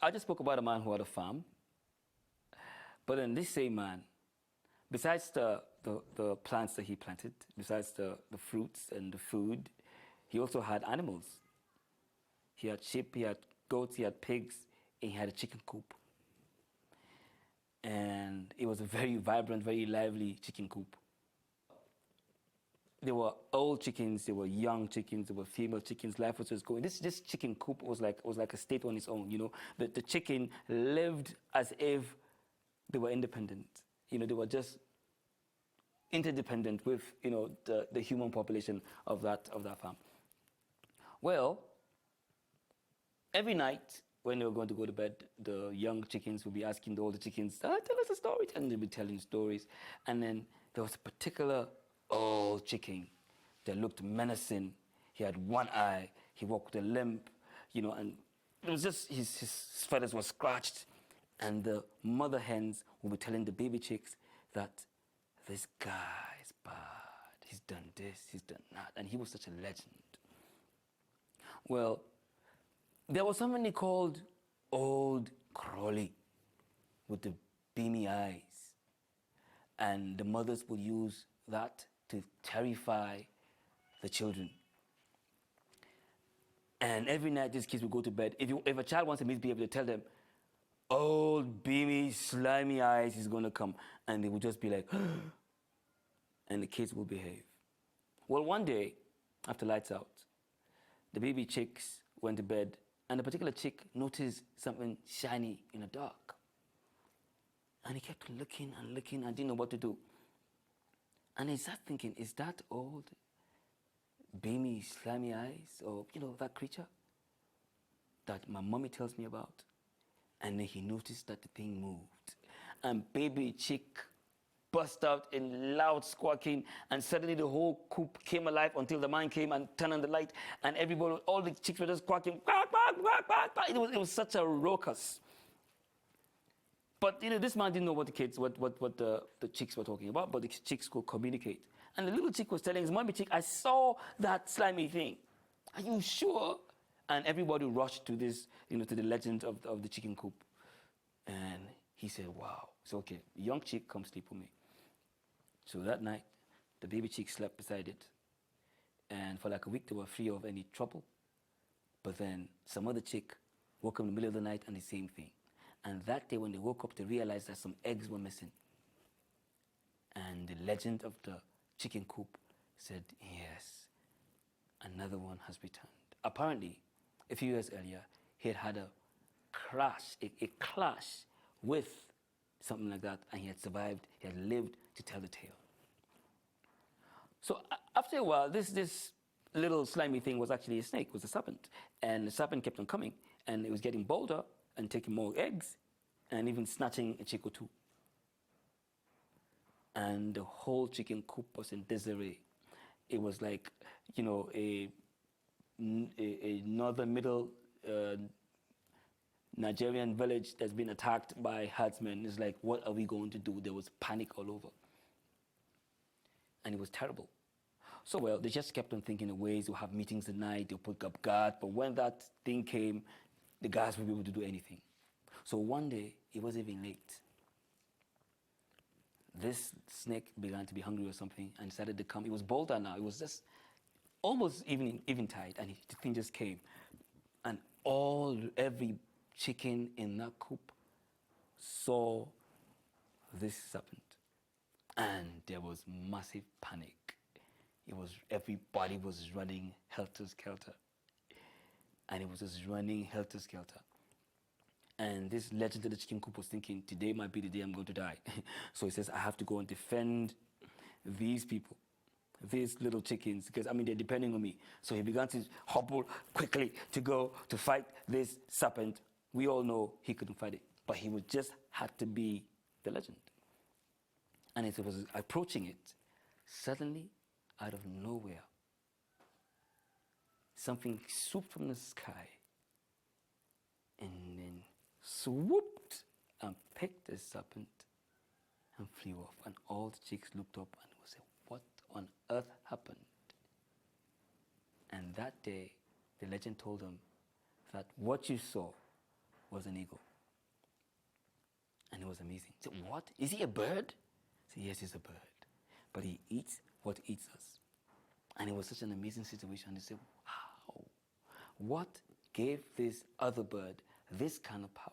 I just spoke about a man who had a farm, but then this same man, besides the plants that he planted, besides the fruits and the food, he also had animals. He had sheep, he had goats, he had pigs, and he had a chicken coop. And it was a very vibrant, very lively chicken coop. There were old chickens, there were young chickens, there were female chickens. Life was just going. This chicken coop was like a state on its own. You know, the chicken lived as if they were independent. You know, they were just interdependent with the human population of that farm. Well, every night when they were going to go to bed, the young chickens would be asking the older chickens, "Tell us a story," and they'd be telling stories. And then there was a particular old chicken that looked menacing. He had one eye. He walked with a limp, and it was just his feathers were scratched. And the mother hens would be telling the baby chicks that this guy is bad. He's done this, he's done that, and he was such a legend. Well, there was somebody called Old Crawley with the beamy eyes, and the mothers would use that to terrify the children. And every night these kids would go to bed. If a child wants to misbehave, they tell them, "Old beamy, slimy eyes is going to come," and they would just be like, and the kids will behave. Well, one day, after lights out, the baby chicks went to bed, and a particular chick noticed something shiny in the dark. And he kept looking and looking and didn't know what to do. And he started thinking, is that old beamy, slimy eyes, or that creature that my mommy tells me about? And then he noticed that the thing moved. And baby chick burst out in loud squawking, and suddenly the whole coop came alive until the man came and turned on the light, and everybody, all the chicks were just quacking, quack, quack, quack, quack, quack. It was such a raucous. But this man didn't know what the chicks were talking about, but the chicks could communicate. And the little chick was telling his mommy chick, "I saw that slimy thing. Are you sure?" And everybody rushed to this, to the legend of the chicken coop. And he said, "Wow, it's okay. Young chick, come sleep with me." So that night, the baby chick slept beside it. And for like a week, they were free of any trouble. But then some other chick woke up in the middle of the night and the same thing. And that day when they woke up, they realized that some eggs were missing. And the legend of the chicken coop said, yes, another one has returned. Apparently, a few years earlier, he had had a clash with something like that, and he had survived, he had lived to tell the tale. So after a while, this little slimy thing was actually a snake, was a serpent. And the serpent kept on coming, and it was getting bolder and taking more eggs, and even snatching a chick or two. And the whole chicken coop was in disarray. It was like, a northern middle Nigerian village that's been attacked by herdsmen. It's like, what are we going to do? There was panic all over. And it was terrible. So, well, they just kept on thinking of ways. They'll have meetings at night, they'll put up guard. But when that thing came, the guys would be able to do anything. So one day, it wasn't even late. This snake began to be hungry or something and decided to come. It was bolder now. It was just almost eventide, and the thing just came. And every chicken in that coop saw this serpent. And there was massive panic. Everybody was running helter-skelter. And it was just running helter-skelter. And this legend of the chicken coop was thinking, today might be the day I'm going to die. So he says, I have to go and defend these people, these little chickens, because, they're depending on me. So he began to hobble quickly to go to fight this serpent. We all know he couldn't fight it, but he would just had to be the legend. And as he was approaching it, suddenly, out of nowhere, something swooped from the sky and then swooped and picked the serpent and flew off. And all the chicks looked up and said, what on earth happened? And that day, the legend told them that what you saw was an eagle. And it was amazing. I said, what? Is he a bird? I said, yes, he's a bird. But he eats what eats us. And it was such an amazing situation. They said, wow, what gave this other bird this kind of power?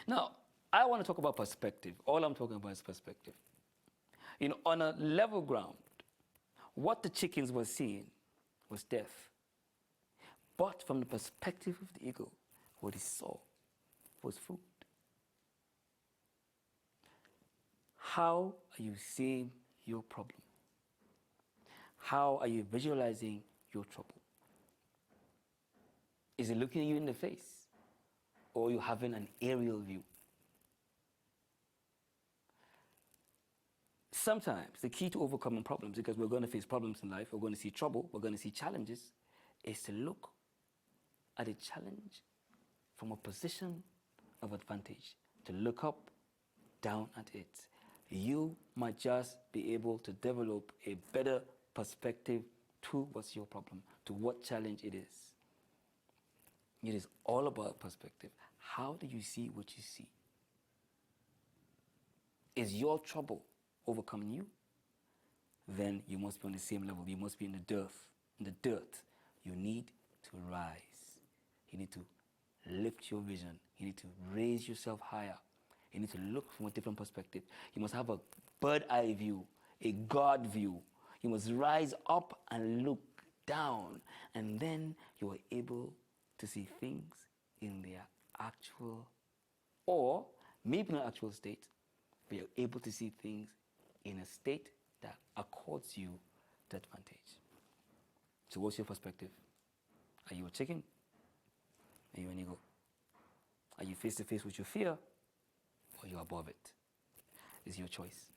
Now, I want to talk about perspective. All I'm talking about is perspective. You know, on a level ground, what the chickens were seeing was death. But from the perspective of the eagle, what he saw was food. How are you seeing your problem? How are you visualizing your trouble? Is it looking you in the face? Or are you having an aerial view? Sometimes the key to overcoming problems, because we're going to face problems in life, we're going to see trouble, we're going to see challenges, is to look at a challenge from a position of advantage, to look up, down at it. You might just be able to develop a better perspective to what's your problem, to what challenge it is. It is all about perspective. How do you see what you see? Is your trouble overcoming you? Then you must be on the same level. You must be in the dirt. In the dirt. You need to rise. You need to lift your vision. You need to raise yourself higher. You need to look from a different perspective. You must have a bird eye view, a God view. You must rise up and look down. And then you are able to see things in their actual, or maybe not actual state, but you're able to see things in a state that accords you the advantage. So what's your perspective? Are you a chicken? Are you an eagle? Are you face to face with your fear? Or are you above it? It's your choice.